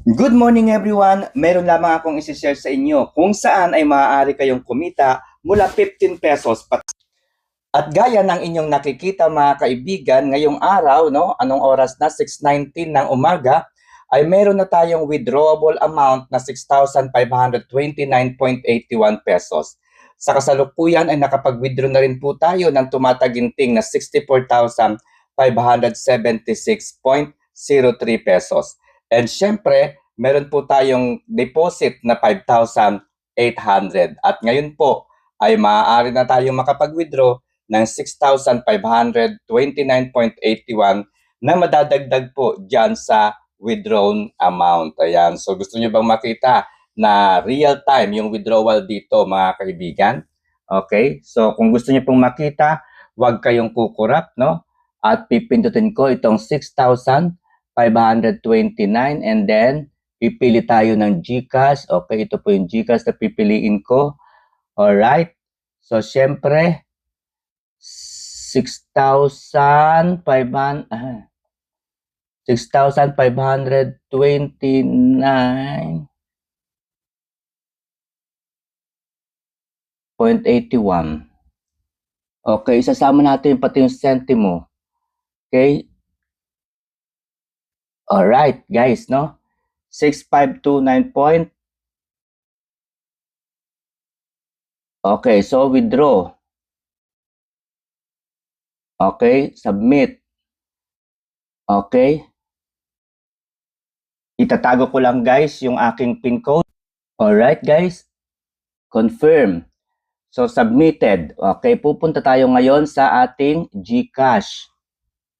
Good morning everyone! Meron lamang akong isi-share sa inyo kung saan ay maaari kayong kumita mula 15 pesos. At gaya ng inyong nakikita mga kaibigan, ngayong araw, no, anong oras na? 6:19 ng umaga, ay meron na tayong withdrawable amount na 6,529.81 pesos. Sa kasalukuyan ay nakapag-withdraw na rin po tayo ng tumataginting na 64,576.03 pesos. And syempre, meron po tayong deposit na 5,800. At ngayon po ay maaari na tayong makapag-withdraw ng 6,529.81 na madadagdag po dyan sa withdrawn amount. Ayan. So gusto nyo bang makita na real time yung withdrawal dito mga kaibigan? Okay. So kung gusto nyo pong makita, huwag kayong kukurap, no? At pipindutin ko itong 6,529 and then pipili tayo ng GCash. Okay, ito po yung GCash na pipiliin ko. Alright. So syempre, 6,529.81. Okay, isasama natin pati yung sentimo. Okay? Alright, guys, no? 6,529 point. Okay, so withdraw. Okay, submit. Okay. Itatago ko lang guys yung aking PIN code. Alright guys, confirm. So submitted. Okay, pupunta tayo ngayon sa ating GCash.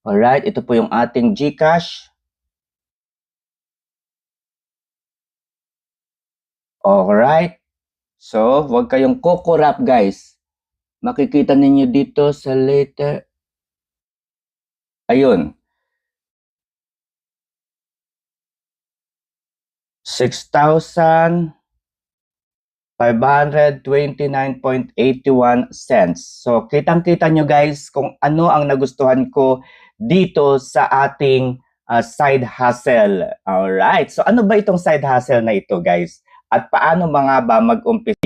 Alright, ito po yung ating GCash. Alright. So, huwag kayong kukurap guys. Makikita ninyo dito sa letter. Ayun. 6,529.81 cents. So, kitang-kita nyo guys kung ano ang nagustuhan ko dito sa ating side hustle. Alright. So, ano ba itong side hustle na ito guys? At paano mga ba mag-umpisa?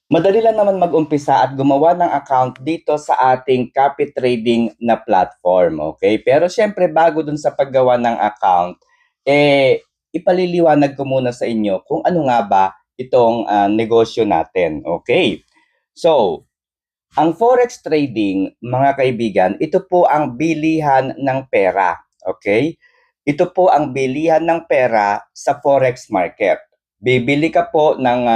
Madali lang naman mag-umpisa at gumawa ng account dito sa ating copy trading na platform, okay? Pero syempre bago dun sa paggawa ng account, ipaliliwanag ko muna sa inyo kung ano nga ba itong negosyo natin, okay? So, ang forex trading, mga kaibigan, ito po ang bilihan ng pera, okay? Ito po ang bilihan ng pera sa forex market. Bibili ka po ng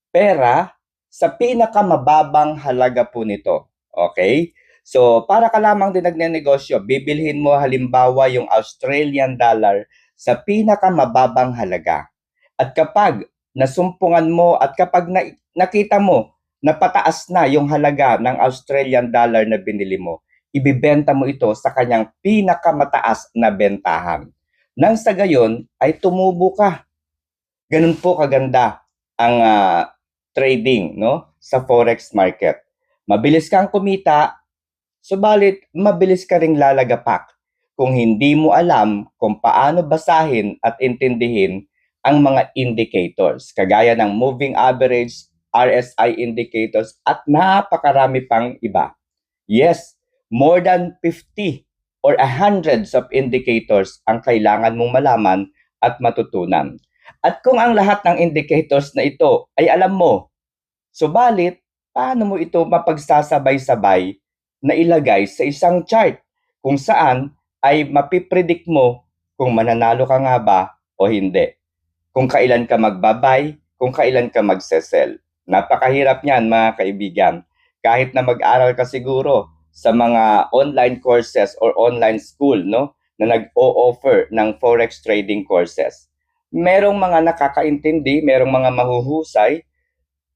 pera sa pinakamababang halaga po nito. Okay? So, para ka lamang din nagnenegosyo, bibilhin mo halimbawa yung Australian dollar sa pinakamababang halaga. At kapag nasumpungan mo at kapag nakita mo na pataas na yung halaga ng Australian dollar na binili mo, ibibenta mo ito sa kanyang pinakamataas na bentahan. Nang sa gayon ay tumubo ka. Ganun po kaganda ang trading, no, sa forex market. Mabilis kang kumita, subalit mabilis ka ring lalagapak kung hindi mo alam kung paano basahin at intindihin ang mga indicators, kagaya ng moving average, RSI indicators, at napakarami pang iba. Yes, more than 50 or hundreds of indicators ang kailangan mong malaman at matutunan. At kung ang lahat ng indicators na ito ay alam mo, subalit, paano mo ito mapagsasabay-sabay na ilagay sa isang chart kung saan ay mapipredict mo kung mananalo ka nga ba o hindi. Kung kailan ka magbabay, kung kailan ka magsesell. Napakahirap niyan mga kaibigan. Kahit na mag-aral ka siguro sa mga online courses or online school, no, na nag-o-offer ng forex trading courses. Merong mga nakakaintindi, merong mga mahuhusay,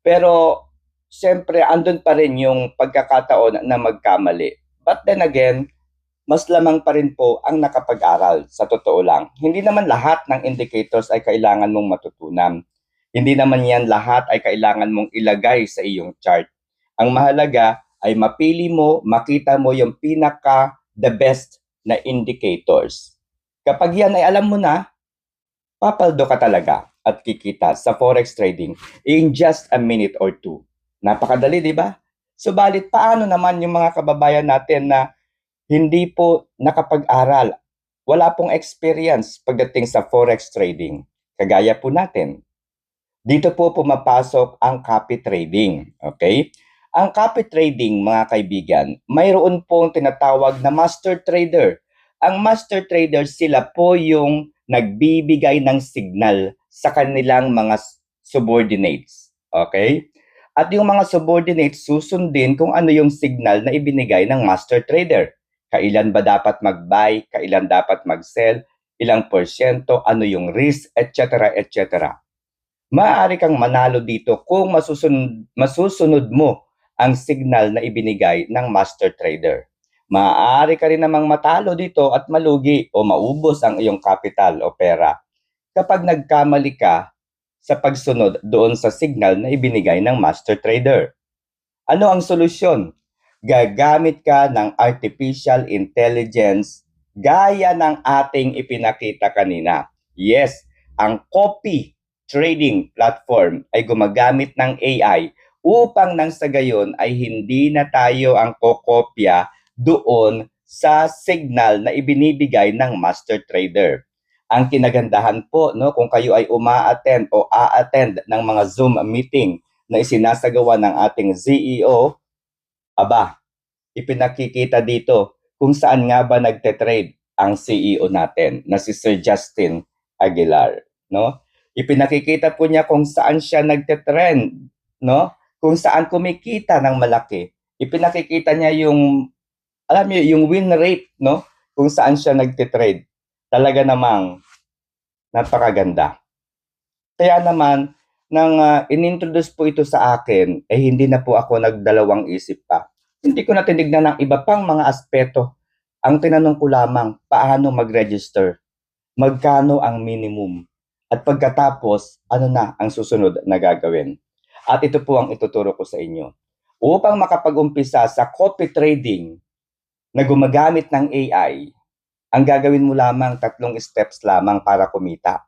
pero siyempre andun pa rin yung pagkakataon na magkamali. But then again, mas lamang pa rin po ang nakapag-aral, sa totoo lang. Hindi naman lahat ng indicators ay kailangan mong matutunan. Hindi naman yan lahat ay kailangan mong ilagay sa iyong chart. Ang mahalaga ay mapili mo, makita mo yung pinaka the best na indicators. Kapag yan ay alam mo na, papaldo ka talaga at kikita sa forex trading in just a minute or two. Napakadali, di ba? Subalit, paano naman yung mga kababayan natin na hindi po nakapag-aral, wala pong experience pagdating sa forex trading? Kagaya po natin. Dito po pumapasok ang copy trading. Okay? Ang copy trading, mga kaibigan, mayroon pong tinatawag na master trader. Ang master trader, sila po yung nagbibigay ng signal sa kanilang mga subordinates. Okay? At yung mga subordinates susundin kung ano yung signal na ibinigay ng master trader. Kailan ba dapat mag-buy, kailan dapat mag-sell, ilang porsyento, ano yung risk, etc. etc. Maaari kang manalo dito kung masusunod mo ang signal na ibinigay ng master trader. Maaari ka rin namang matalo dito at malugi o maubos ang iyong capital o pera kapag nagkamali ka sa pagsunod doon sa signal na ibinigay ng master trader. Ano ang solusyon? Gagamit ka ng artificial intelligence gaya ng ating ipinakita kanina. Yes, ang copy trading platform ay gumagamit ng AI upang nang sa gayon ay hindi na tayo ang kokopya doon sa signal na ibinibigay ng master trader. Ang kinagandahan po, no, kung kayo ay uma-attend o a-attend ng mga Zoom meeting na isinasagawa ng ating CEO, aba, ipinakikita dito kung saan nga ba nagte-trade ang CEO natin na si Sir Justin Aguilar, no? Ipinakikita po niya kung saan siya nagte-trend, no? Kung saan kumikita ng malaki. Ipinakikita niya yung, alam niyo, yung win rate, no? Kung saan siya nagte-trade. Talaga namang napakaganda. Kaya naman, nang inintroduce po ito sa akin, hindi na po ako nagdalawang isip pa. Hindi ko na tinignan ng iba pang mga aspeto. Ang tinanong ko lamang, paano mag-register? Magkano ang minimum? At pagkatapos, ano na ang susunod na gagawin? At ito po ang ituturo ko sa inyo. Upang makapag-umpisa sa copy trading na gumagamit ng AI, ang gagawin mo lamang 3 steps lamang para kumita.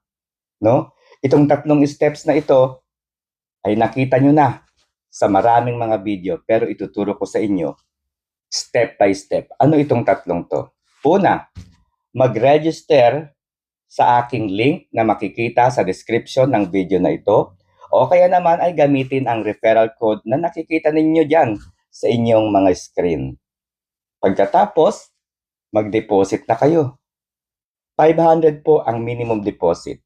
No? Itong 3 steps na ito ay nakita nyo na sa maraming mga video, pero ituturo ko sa inyo step by step. Ano itong 3 to? Una, mag-register sa aking link na makikita sa description ng video na ito, o kaya naman ay gamitin ang referral code na nakikita ninyo dyan sa inyong mga screen. Pagkatapos, mag-deposit na kayo. 500 po ang minimum deposit.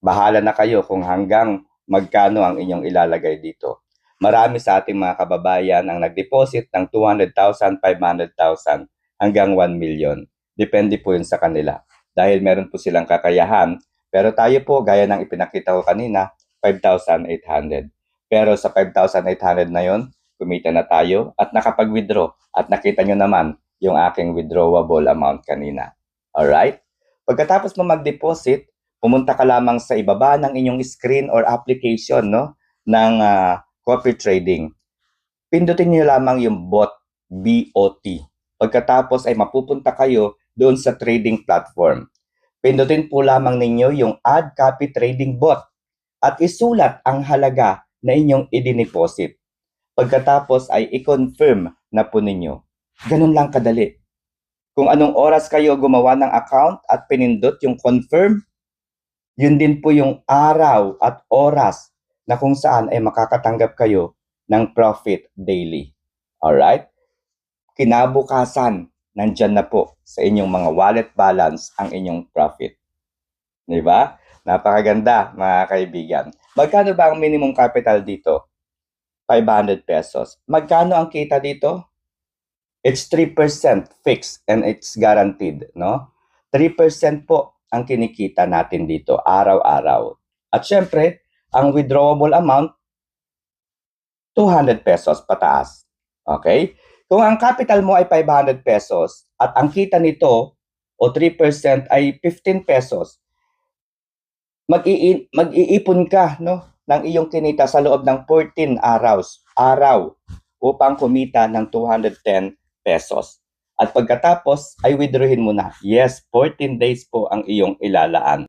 Bahala na kayo kung hanggang magkano ang inyong ilalagay dito. Marami sa ating mga kababayan ang nag-deposit ng 200,000, 500,000 hanggang 1 million. Depende po yun sa kanila. Dahil meron po silang kakayahan. Pero tayo po, gaya ng ipinakita ko kanina, 5,800. Pero sa 5,800 na yon, kumita na tayo at nakapag-withdraw. At nakita nyo naman yung aking withdrawable amount kanina. Alright? Pagkatapos mo mag-deposit, pumunta ka lamang sa ibaba ng inyong screen or application, no, ng copy trading. Pindutin niyo lamang yung bot, BOT. Pagkatapos ay mapupunta kayo doon sa trading platform. Pindutin po lamang ninyo yung add copy trading bot at isulat ang halaga na inyong i-deposit. Pagkatapos ay i-confirm na po ninyo. Ganun lang kadali. Kung anong oras kayo gumawa ng account at pinindot yung confirm, yun din po yung araw at oras na kung saan ay makakatanggap kayo ng profit daily. Alright? Kinabukasan, nandyan na po sa inyong mga wallet balance ang inyong profit. Diba? Napakaganda, mga kaibigan. Magkano ba ang minimum capital dito? 500 pesos. Magkano ang kita dito? It's 3% fixed and it's guaranteed, no? 3% po ang kinikita natin dito araw-araw. At syempre, ang withdrawable amount 200 pesos pataas. Okay? Kung ang capital mo ay 500 pesos at ang kita nito o 3% ay 15 pesos, mag-iipon ka, no, ng iyong kinita sa loob ng 14 araw upang kumita ng 210 pesos. At pagkatapos ay withdrawin mo na. Yes, 14 days po ang iyong ilalaan.